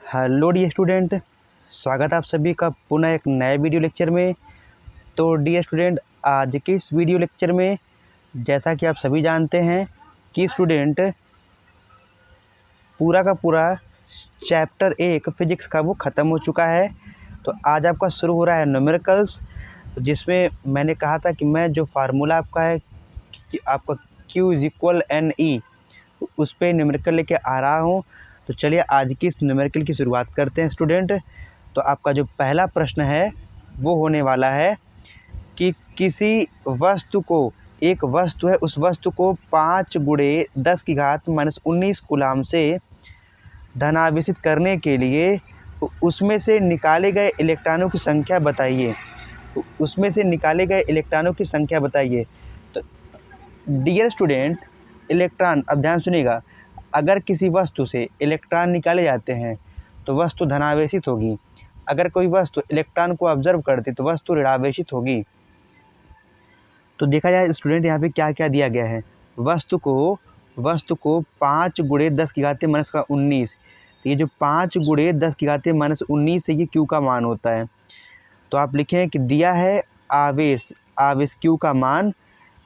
Hello dear student, स्वागत है आप सभी का पुनः एक नए वीडियो लेक्चर में। तो डी स्टूडेंट, आज के इस वीडियो लेक्चर में जैसा कि आप सभी जानते हैं कि स्टूडेंट पूरा का पूरा चैप्टर 1 फिजिक्स का वो ख़त्म हो चुका है। तो आज आपका शुरू हो रहा है न्यूमेरिकल्स, जिसमें मैंने कहा था कि मैं जो फार्मूला आपका है कि आपका Q = NE, उस पर न्यूमेरिकल लेके आ रहा हूँ। तो चलिए आज की इस न्यूमेरिकल की शुरुआत करते हैं स्टूडेंट। तो आपका जो पहला प्रश्न है वो होने वाला है कि किसी वस्तु को, एक वस्तु है, उस वस्तु को 5 × 10⁻⁻19 कूलाम से धनावेशित करने के लिए उसमें से निकाले गए इलेक्ट्रॉनों की संख्या बताइए। उसमें से निकाले गए इलेक्ट्रॉनों की संख्या बताइए। तो डियर स्टूडेंट, इलेक्ट्रॉन, अब ध्यान सुनिएगा, अगर किसी वस्तु से इलेक्ट्रॉन निकाले जाते हैं तो वस्तु धनावेशित होगी। अगर कोई वस्तु इलेक्ट्रॉन को ऑब्जर्व करती तो वस्तु ऋणावेशित होगी। तो देखा जाए स्टूडेंट, यहाँ पे क्या क्या दिया गया है। वस्तु को 5 × 10⁻⁻19, तो ये जो 5 × 10⁻⁻19 से ये Q का मान होता है। तो आप लिखें कि दिया है आवेश Q का मान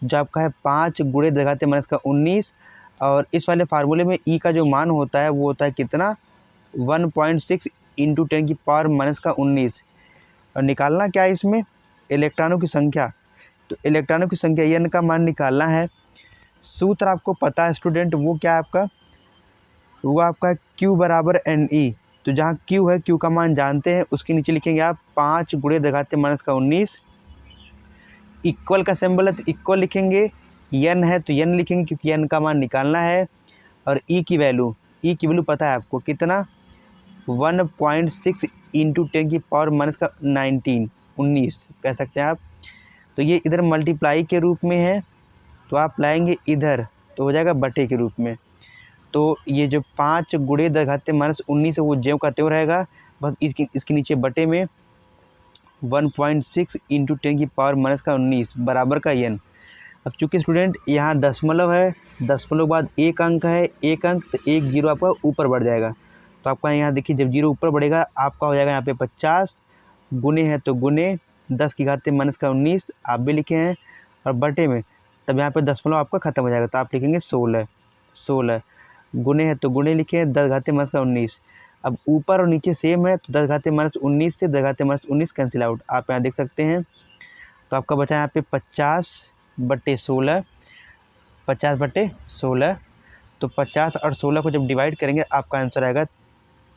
जो आपका है 5 × 10⁻⁻19, और इस वाले फार्मूले में E का जो मान होता है वो होता है कितना, 1.6 × 10⁻⁻19। और निकालना क्या है इसमें, इलेक्ट्रॉनों की संख्या। तो इलेक्ट्रॉनों की संख्या N का मान निकालना है। सूत्र आपको पता है स्टूडेंट, वो क्या है आपका, वो आपका Q = NE। तो जहाँ Q है, Q का मान जानते हैं, उसके नीचे लिखेंगे आप 5 × 10⁻⁻19। इक्वल का सिंबल है तो इक्वल लिखेंगे, N है तो N लिखेंगे क्योंकि N का मान निकालना है। और E की वैल्यू पता है आपको कितना, 1.6 × 10⁻⁻19 कह सकते हैं आप। तो ये इधर मल्टीप्लाई के रूप में है, तो आप लाएंगे इधर तो हो जाएगा बटे के रूप में। तो ये जो 5 × 10⁻⁻19 है वो ज्यों का त्यों रहेगा, बस इसके नीचे बटे में 1.6 × 10⁻⁻19 बराबर का N। अब चूँकि स्टूडेंट यहाँ दशमलव है, दशमलव बाद एक अंक है, एक अंक, तो एक जीरो आपका ऊपर बढ़ जाएगा। तो आपका यहाँ देखिए, जब जीरो ऊपर बढ़ेगा आपका हो जाएगा यहाँ पे 50, गुने है तो गुने 10⁻⁻19 आप भी लिखे हैं, और बटे में तब यहाँ पे दशमलव आपका ख़त्म हो जाएगा तो आप लिखेंगे 16, गुने है तो गुने लिखे हैं 10⁻⁻19। अब ऊपर और नीचे सेम है तो 10⁻⁻19 से 10⁻⁻19 कैंसिल आउट, आप यहाँ देख सकते हैं। तो आपका बचा यहाँ पे 50/16, 50/16। तो 50 और 16 को जब डिवाइड करेंगे आपका आंसर आएगा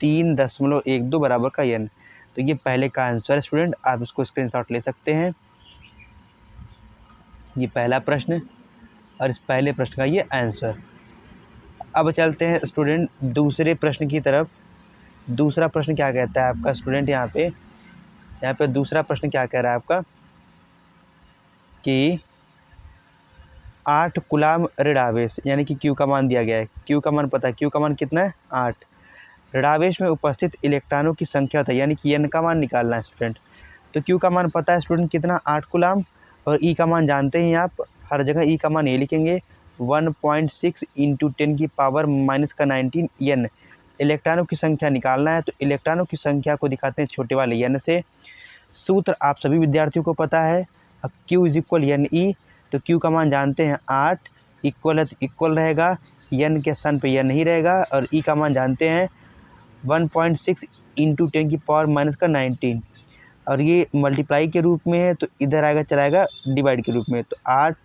3.12 बराबर का N। तो ये पहले का आंसर है स्टूडेंट, आप इसको स्क्रीनशॉट ले सकते हैं। ये पहला प्रश्न और इस पहले प्रश्न का ये आंसर। अब चलते हैं स्टूडेंट दूसरे प्रश्न की तरफ। दूसरा प्रश्न क्या कहता है आपका स्टूडेंट, यहाँ पे दूसरा प्रश्न क्या कह रहा है आपका कि 8 कूलाम ऋणावेश, यानी कि Q का मान दिया गया है। Q का मान पता है, Q का मान कितना है, 8। ऋणावेश में उपस्थित इलेक्ट्रॉनों की संख्या होता है, यानी कि N का मान निकालना है स्टूडेंट। तो Q का मान पता है स्टूडेंट कितना, 8 कूलाम, और E का मान जानते हैं आप, हर जगह E का मान ये लिखेंगे 1.6 × 10⁻⁻19 N। इलेक्ट्रॉनों की संख्या निकालना है, तो इलेक्ट्रॉनों की संख्या को दिखाते हैं छोटे वाले N से। सूत्र आप सभी विद्यार्थियों को पता है, अब Q = NE। तो Q का मान जानते हैं 8, इक्वल है तो इक्वल रहेगा, N के स्थान पे N ही रहेगा, और E का मान जानते हैं 1.6 × 10⁻⁻19, और ये मल्टीप्लाई के रूप में है तो इधर आएगा, चलाएगा डिवाइड के रूप में। तो 8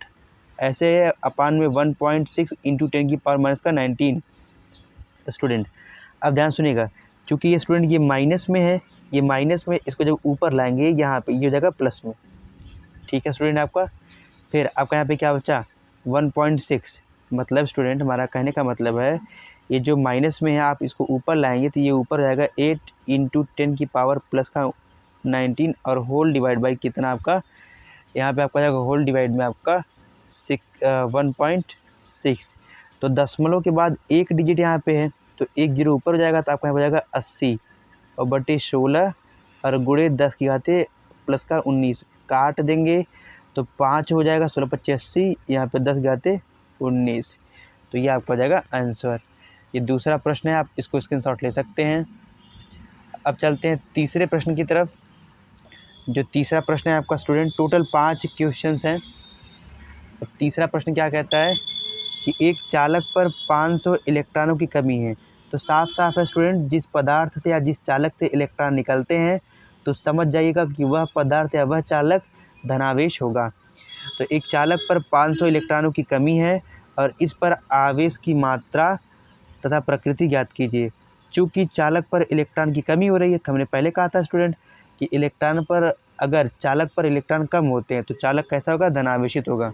ऐसे है अपान में 1.6 × 10⁻⁻19 स्टूडेंट। अब ध्यान सुनिएगा, क्योंकि ये स्टूडेंट ये माइनस में है, ये माइनस में, इसको जब ऊपर लाएंगे यहाँ पे ये हो जाएगा प्लस में। ठीक है स्टूडेंट आपका। फिर आपका यहाँ पे क्या बचा, 1.6, मतलब स्टूडेंट हमारा कहने का मतलब है ये जो माइनस में है आप इसको ऊपर लाएंगे तो ये ऊपर जाएगा 8 × 10⁻+19 और होल डिवाइड बाई कितना आपका, यहाँ पे आपका जाएगा होल डिवाइड में आपका 1.6। तो दशमलव के बाद एक डिजिट यहाँ पे है तो एक जीरो ऊपर हो जाएगा, तो आपका यहाँ हो जाएगा 80 और बटे 16 और गुणे 10⁻+19 काट देंगे तो 5 हो जाएगा, 16×5 = 80, यहाँ पे 10⁻19। तो ये आपका हो जाएगा आंसर। ये दूसरा प्रश्न है, आप इसको स्क्रीनशॉट ले सकते हैं। अब चलते हैं तीसरे प्रश्न की तरफ। जो तीसरा प्रश्न है आपका स्टूडेंट, टोटल 5 क्वेश्चंस हैं। तीसरा प्रश्न क्या कहता है कि एक चालक पर 500 इलेक्ट्रॉनों की कमी है। तो साफ साफ है स्टूडेंट, जिस पदार्थ से या जिस चालक से इलेक्ट्रॉन निकलते हैं तो समझ जाइएगा कि वह पदार्थ या वह चालक धनावेश होगा। तो एक चालक पर 500 इलेक्ट्रॉनों की कमी है और इस पर आवेश की मात्रा तथा प्रकृति ज्ञात कीजिए। चूँकि चालक पर इलेक्ट्रॉन की कमी हो रही है, तो हमने पहले कहा था स्टूडेंट कि इलेक्ट्रॉन पर, अगर चालक पर इलेक्ट्रॉन कम होते हैं तो चालक कैसा होगा, धनावेशित होगा।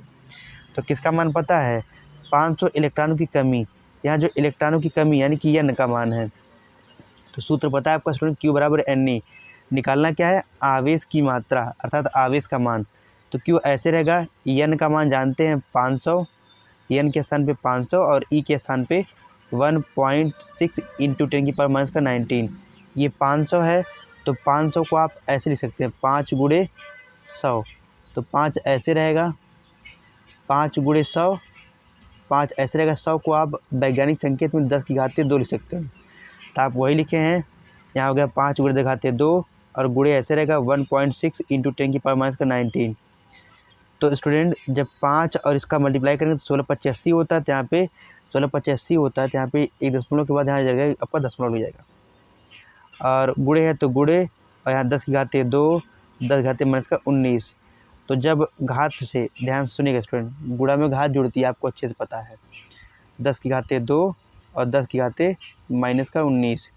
तो किसका मान पता है, 500 इलेक्ट्रॉनों की कमी। यहाँ जो इलेक्ट्रॉनों की कमी यानी कि n का मान है, तो सूत्र पता है आपका स्टूडेंट, Q बराबर NE। निकालना क्या है, आवेश की मात्रा अर्थात आवेश का मान। तो Q ऐसे रहेगा, n का मान जानते हैं 500, n के स्थान पे 500 और E के स्थान पे 1.6 इंटू 10⁻⁻19। ये 500 है, तो 500 को आप ऐसे लिख सकते हैं 5 गुणे 100। तो 5 ऐसे रहेगा, 5 गुणे 100, 5 ऐसे रहेगा। 100 को आप वैज्ञानिक संकेत में 10⁻2 लिख सकते हैं, तो आप वही लिखे हैं। यहाँ हो गया 5 गुणे 10⁻2 और गुणे ऐसे रहेगा 1.6 इंटू 10⁻⁻19। तो स्टूडेंट जब 5 और इसका मल्टीप्लाई करेंगे तो 1685 होता है, तो यहाँ पे 1685 होता है, तो यहाँ पे एक दशमलव के बाद यहाँ जाएगा आपका दशमलव हो जाएगा। और गुणे है तो गुणे, और यहाँ 10⁻2, 10⁻⁻19। तो जब घात से, ध्यान से सुनिएगा स्टूडेंट, गुणा में घात जुड़ती है, आपको अच्छे से पता है। 10⁻2 और 10⁻⁻19,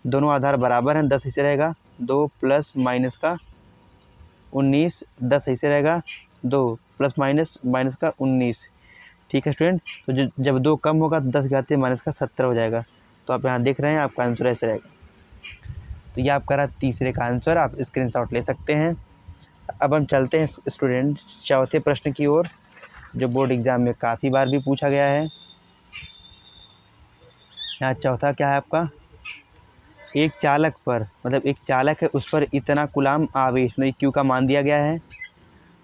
दोनों आधार बराबर हैं, 10 ऐसे रहेगा, 2 प्लस माइनस का 19, 10 ऐसे रहेगा, 2 प्लस माइनस माइनस का 19। ठीक है स्टूडेंट, तो जब 2 कम होगा तो 10⁻⁻17 हो जाएगा। तो आप यहाँ देख रहे हैं, आपका आंसर ऐसे रहेगा। तो ये आपका रहा तीसरे का आंसर, आप स्क्रीनशॉट ले सकते हैं। अब हम चलते हैं स्टूडेंट चौथे प्रश्न की ओर, जो बोर्ड एग्जाम में काफ़ी बार भी पूछा गया है। यहाँ चौथा क्या है आपका, एक चालक पर, मतलब एक चालक है उस पर इतना कूलाम आवेश, मतलब Q का मान दिया गया है,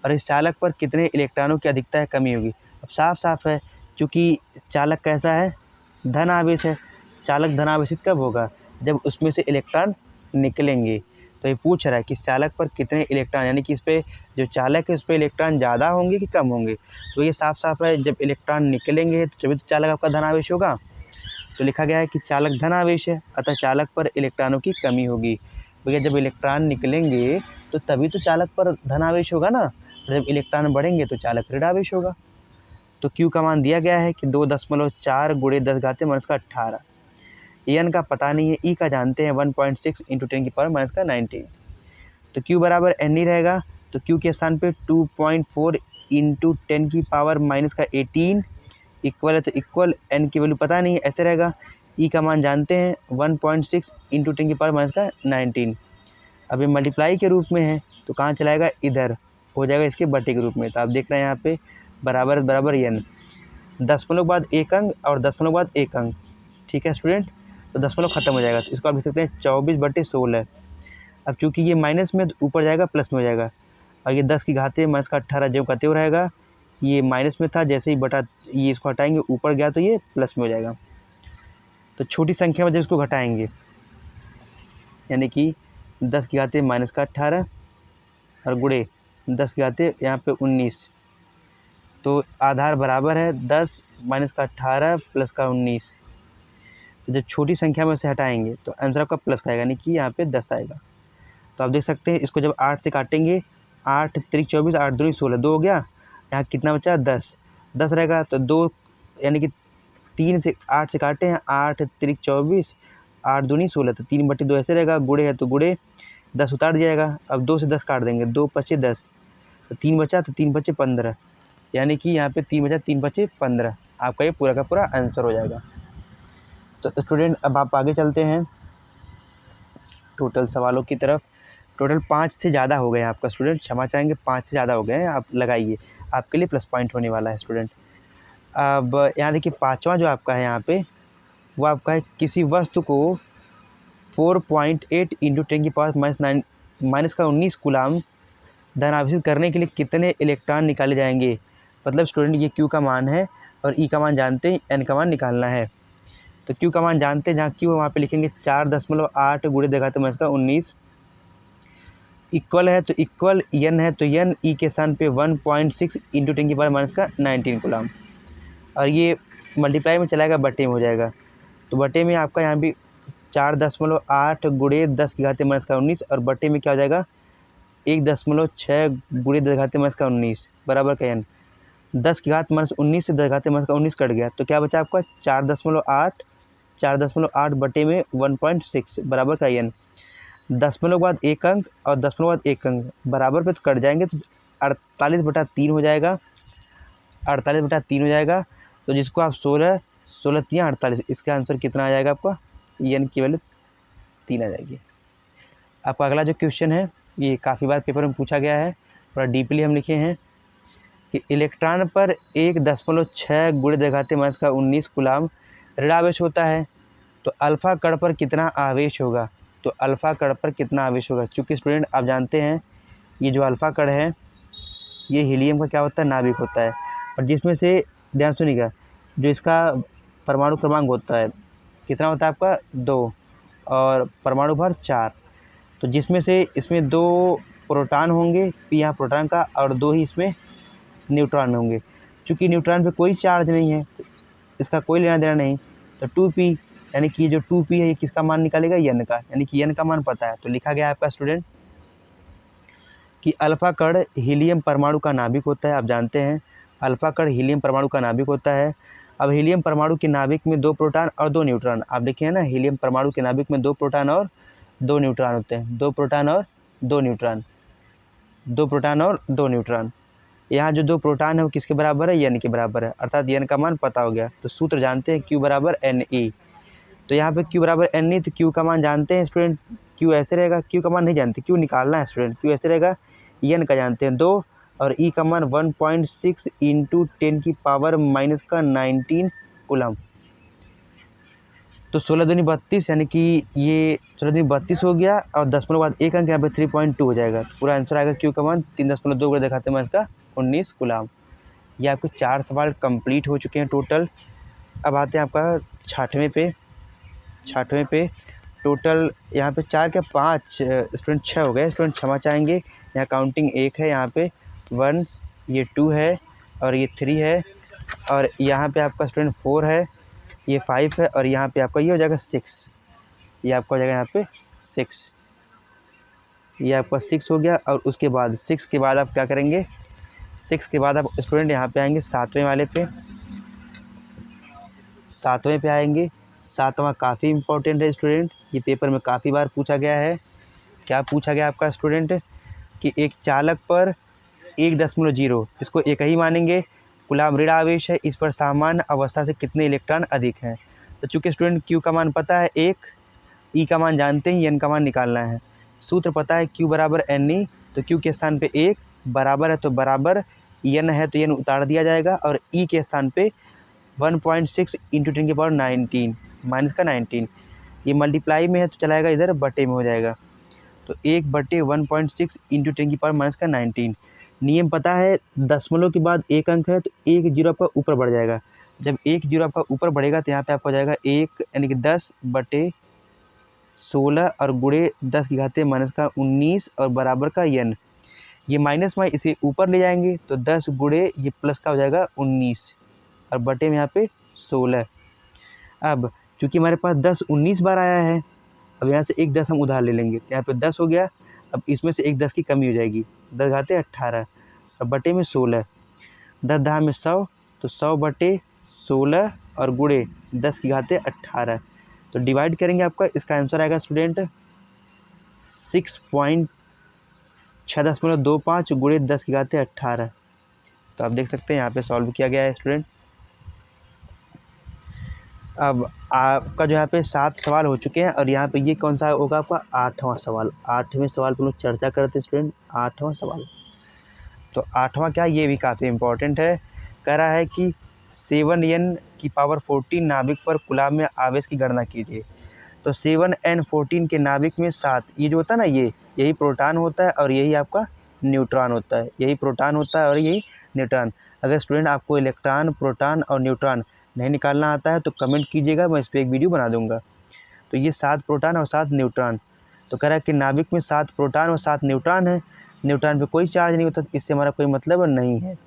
और इस चालक पर कितने इलेक्ट्रॉनों की अधिकता है कमी होगी। अब साफ साफ है, चूँकि चालक कैसा है, धन आवेश है। चालक धनावेशित कब होगा, जब उसमें से इलेक्ट्रॉन निकलेंगे। तो ये पूछ रहा है कि इस चालक पर कितने इलेक्ट्रॉन, यानी कि इस पर जो चालक है उस पर इलेक्ट्रॉन ज़्यादा होंगे कि कम होंगे। तो ये साफ साफ है, जब इलेक्ट्रॉन निकलेंगे तो तभी तो चालक आपका धनावेश होगा। तो लिखा गया है कि चालक धनावेश है, अतः चालक पर इलेक्ट्रॉनों की कमी होगी। भैया जब इलेक्ट्रॉन निकलेंगे तो तभी तो चालक पर धनावेश होगा ना, जब इलेक्ट्रॉन बढ़ेंगे तो चालक ऋणावेश होगा। तो Q का मान दिया गया है कि 2.4 गुणे 10⁻⁻18। n का पता नहीं है, E का जानते हैं 1.6 इंटू 10⁻⁻19। तो Q बराबर NE रहेगा। तो Q के स्थान पे 2.4 इंटू 10⁻⁻18 इक्वल है, तो इक्वल n की वैल्यू पता नहीं है, ऐसे रहेगा। E का मान जानते हैं 1.6 इंटू 10⁻⁻19। अब ये मल्टीप्लाई के रूप में है तो कहाँ चलाएगा, इधर हो जाएगा इसके बटे के रूप में। तो आप देख रहे हैं यहाँ पे बराबर बराबर n, दशमलव के बाद एक अंक और दशमलव के बाद एक अंक। ठीक है स्टूडेंट, तो दशमलव खत्म हो जाएगा, तो इसको आप लिख सकते हैं 24/16। अब चूँकि ये माइनस में तो ऊपर जाएगा प्लस में हो जाएगा, और ये 10⁻⁻18 जो का त्यों रहेगा। ये माइनस में था, जैसे ही बटा ये इसको हटाएंगे ऊपर गया तो ये प्लस में हो जाएगा। तो छोटी संख्या में जब इसको घटाएंगे, यानी कि 10⁻⁻18 और गुणे 10⁻, यहाँ पे 19, तो आधार बराबर है 10 माइनस का 18 प्लस का 19। तो जब छोटी संख्या में से हटाएंगे तो आंसर आपका प्लस का आएगा, यानी कि यहाँ पे 10 आएगा। तो आप देख सकते हैं, इसको जब 8 से काटेंगे, 8 3 24, 8 2 16, 2 हो गया। यहाँ कितना बचा, 10 रहेगा। तो 2 यानी कि 3 से 8 से काटे हैं, 8 3 24, 8 2 16, तो 3/2 ऐसे रहेगा। गुणे है तो गुणे, 10 उतार दिया जाएगा। अब 2 से 10 काट देंगे, 2 5 10, तो 3 बचा, तो 3 5 15, यानी कि यहाँ पे 3 बचा, 3 5 15, आपका ये पूरा का पूरा आंसर हो जाएगा। तो स्टूडेंट अब आप आगे चलते हैं टोटल सवालों की तरफ। टोटल 5 से ज़्यादा हो गए हैं आपका स्टूडेंट, क्षमा चाहेंगे, 5 से ज़्यादा हो गए हैं, आप लगाइए, आपके लिए प्लस पॉइंट होने वाला है स्टूडेंट। अब यहाँ देखिए पाँचवा जो आपका है यहाँ पे, वो आपका है किसी वस्तु को 4.8 इंटू 10⁻⁻19 कूलाम धनावेशित करने के लिए कितने इलेक्ट्रॉन निकाले जाएंगे। मतलब स्टूडेंट ये Q का मान है और E का मान जानते हैं, N का मान निकालना है। तो क्यू का मान जानते हैं, जहाँ क्यू है वहाँ पे लिखेंगे 4.8 गुणे 10⁻19 इक्वल है, तो इक्वल एन है तो एन ई के स्थान पे 1.6 इंटू 10⁻19 कूलम, और ये मल्टीप्लाई में चलाएगा बटे में हो जाएगा। तो बटे में आपका यहाँ भी 4.8 गुणे 10⁻19 और बटे में क्या हो जाएगा 1.6 गुणे 10⁻19 बराबर का एन। 10⁻19 से 10⁻19 कट गया तो क्या बचा आपका 4.8 बटे में 1.6 बराबर का एन। दशमलव के बाद एक अंक और दशमलव के बाद एक अंक बराबर पे तो कट जाएंगे, तो 48/3 हो जाएगा, 48/3 हो जाएगा। तो जिसको आप 16 3 48, इसका आंसर कितना आ जाएगा आपका, एन की वैल्यू 3 आ जाएगी। आपका अगला जो क्वेश्चन है ये काफ़ी बार पेपर में पूछा गया है, थोड़ा डीपली हम लिखे हैं कि इलेक्ट्रॉन पर 1.6 गुणे 10⁻19 कूलम ऋण आवेश होता है, तो अल्फा कण पर कितना आवेश होगा। तो अल्फा कण पर कितना आवेश होगा, चूँकि स्टूडेंट आप जानते हैं ये जो अल्फा कण है ये हीलियम का क्या होता है, नाभिक होता है, और जिसमें से ध्यान सुनिएगा जो इसका परमाणु क्रमांक होता है कितना होता है आपका 2 और परमाणु भार 4, तो जिसमें से इसमें 2 प्रोटॉन होंगे, पी यहाँ प्रोटॉन का, और 2 ही इसमें न्यूट्रॉन होंगे। चूँकि न्यूट्रॉन पे कोई चार्ज नहीं है, इसका कोई लेना देना नहीं, तो 2p यानी कि जो 2p है ये किसका मान निकालेगा, एन का, यानी कि एन का मान पता है। तो लिखा गया है आपका स्टूडेंट कि अल्फा कण हीलियम परमाणु का नाभिक होता है। आप जानते हैं अल्फा कण हीलियम परमाणु का नाभिक होता है। अब हीलियम परमाणु के नाभिक में 2 प्रोटॉन और 2 न्यूट्रॉन, आप देखिए ना हीलियम परमाणु के नाभिक में 2 प्रोटॉन और 2 न्यूट्रॉन होते हैं, 2 प्रोटॉन और 2 न्यूट्रॉन, 2 प्रोटॉन और 2 न्यूट्रॉन। यहाँ जो 2 प्रोटॉन है वो किसके बराबर है, एन के बराबर है, अर्थात एन का मान पता हो गया। तो सूत्र जानते हैं Q बराबर NE, तो यहाँ पे Q बराबर NE, तो Q का मान जानते हैं स्टूडेंट, Q ऐसे रहेगा, Q का मान नहीं जानते, Q निकालना है स्टूडेंट, Q ऐसे रहेगा, एन का जानते हैं 2 और E का मान 1.6 इंटू 10⁻⁻19 कूलम। तो 16 दूनी 32 यानी कि ये 16 दूनी 32 हो गया, और दशमलव बाद एक अंक यहाँ पे 3.2 हो जाएगा। पूरा आंसर आएगा Q का मान 3.2 गुणे 10⁻19 कूलम। ये आपके 4 सवाल कंप्लीट हो चुके हैं टोटल। अब आते हैं आपका छठवें पे टोटल यहाँ पे 4 के 5 स्टूडेंट 6 हो गए, स्टूडेंट क्षमा चाहेंगे, यहाँ काउंटिंग 1 है, यहाँ पे 1, ये 2 है और ये 3 है, और यहाँ पे आपका स्टूडेंट 4 है, ये 5 है, और यहाँ पे आपका ये हो जाएगा 6, ये आपका हो जाएगा यहाँ पे 6, ये आपका 6 हो गया। और उसके बाद 6 के बाद आप क्या करेंगे, 6 के बाद आप स्टूडेंट यहाँ पे आएंगे 7वें वाले पे, 7वें पे आएंगे। 7वां काफ़ी इंपॉर्टेंट है स्टूडेंट, ये पेपर में काफ़ी बार पूछा गया है। क्या पूछा गया आपका स्टूडेंट कि एक चालक पर 1.0, इसको एक ही मानेंगे, कूलम ऋण आवेश है, इस पर सामान्य अवस्था से कितने इलेक्ट्रॉन अधिक हैं। तो चूँकि स्टूडेंट Q का मान पता है 1, E का मान जानते हैं, N का मान निकालना है। सूत्र पता है Q बराबर NE, तो Q के स्थान पे 1 बराबर है तो बराबर, N है तो N उतार दिया जाएगा, और E के स्थान पे 1.6 इंटू 10⁻19 माइनस का 19, ये मल्टीप्लाई में है तो चलाएगा इधर बटे में हो जाएगा, तो 1/1.6 इंटू 10⁻19। नियम पता है, दशमलव के बाद एक अंक है तो एक जीरो आपका ऊपर बढ़ जाएगा, जब एक जीरो आपका ऊपर बढ़ेगा तो यहाँ पे आपका हो जाएगा 1 यानी कि 10/16 और गुणे 10⁻⁻19 और बराबर का n, ये माइनस में इसे ऊपर ले जाएंगे तो 10 गुणे ये प्लस का हो जाएगा 19 और बटे में यहाँ पे 16। अब चूँकि हमारे पास 10 19 बार आया है, अब यहाँ से एक 10 हम उधार ले लेंगे तो यहाँ पे 10 हो गया, अब इसमें से एक 10 की कमी हो जाएगी, 10 घाते 18 और बटे में 16, 10 दहा में 100, तो 100/16 और गुणे 10⁻18, तो डिवाइड करेंगे आपका इसका आंसर आएगा स्टूडेंट 6.25 गुणे 10⁻18। तो आप देख सकते हैं यहाँ पे सॉल्व किया गया है स्टूडेंट। अब आपका जो यहाँ पे 7 सवाल हो चुके हैं, और यहाँ पे ये कौन सा होगा आपका 8वां सवाल। 8वें सवाल पर लोग चर्चा करते हैं स्टूडेंट, 8वां सवाल। तो 8वां क्या, ये भी काफ़ी इम्पोर्टेंट है। कह रहा है कि 7n⁴ नाभिक पर कूलम में आवेश की गणना कीजिए। तो 7n⁴ के नाभिक में 7, ये जो होता है ना, यही प्रोटॉन होता है और यही आपका न्यूट्रॉन होता है, यही प्रोटॉन होता है और यही न्यूट्रॉन। अगर स्टूडेंट आपको इलेक्ट्रॉन, प्रोटॉन और न्यूट्रॉन नहीं निकालना आता है तो कमेंट कीजिएगा, मैं इस पर एक वीडियो बना दूंगा। तो ये 7 प्रोटॉन और 7 न्यूट्रॉन। तो कह रहा है कि नाभिक में 7 प्रोटॉन और 7 न्यूट्रॉन है। न्यूट्रॉन पे कोई चार्ज नहीं होता, इससे हमारा कोई मतलब नहीं है।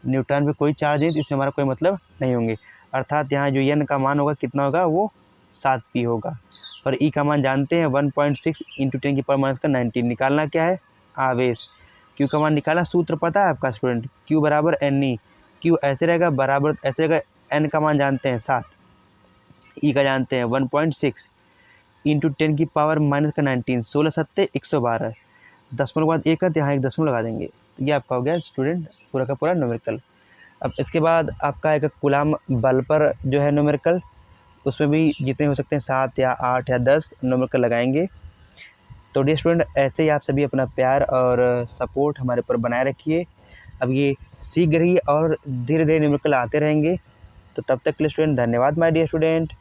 न्यूट्रॉन पे कोई चार्ज नहीं, तो इससे हमारा कोई मतलब नहीं होंगे। अर्थात यहाँ जो n का मान होगा कितना होगा, वो 7p होगा। और E का मान जानते हैं 1.6 × 10⁻⁹ निकालना क्या है, आवेश। Q का मान निकालना सूत्र पता है आपका स्टूडेंट, Q बराबर Ne। Q ऐसे रहेगा, बराबर ऐसे रहेगा, n का मान जानते हैं 7, E का जानते हैं 1.6 × 10⁻⁻⁹ 16 सत्ते 112। दशमलव के बाद एक है तो यहाँ एक दशमलव लगा देंगे। तो ये आपका हो गया स्टूडेंट पूरा का पूरा न्यूमेरिकल। अब इसके बाद आपका एक कूलाम बल पर जो है न्यूमेरिकल, उसमें भी जितने हो सकते हैं 7 या 8 या 10 न्यूमेरिकल लगाएंगे। तो डियर स्टूडेंट, ऐसे ही आप सभी अपना प्यार और सपोर्ट हमारे ऊपर बनाए रखिए। अब ये शीघ्र ही और धीरे धीरे न्यूमेरिकल आते रहेंगे। तो तब तक के लिए स्टूडेंट धन्यवाद माय डियर स्टूडेंट।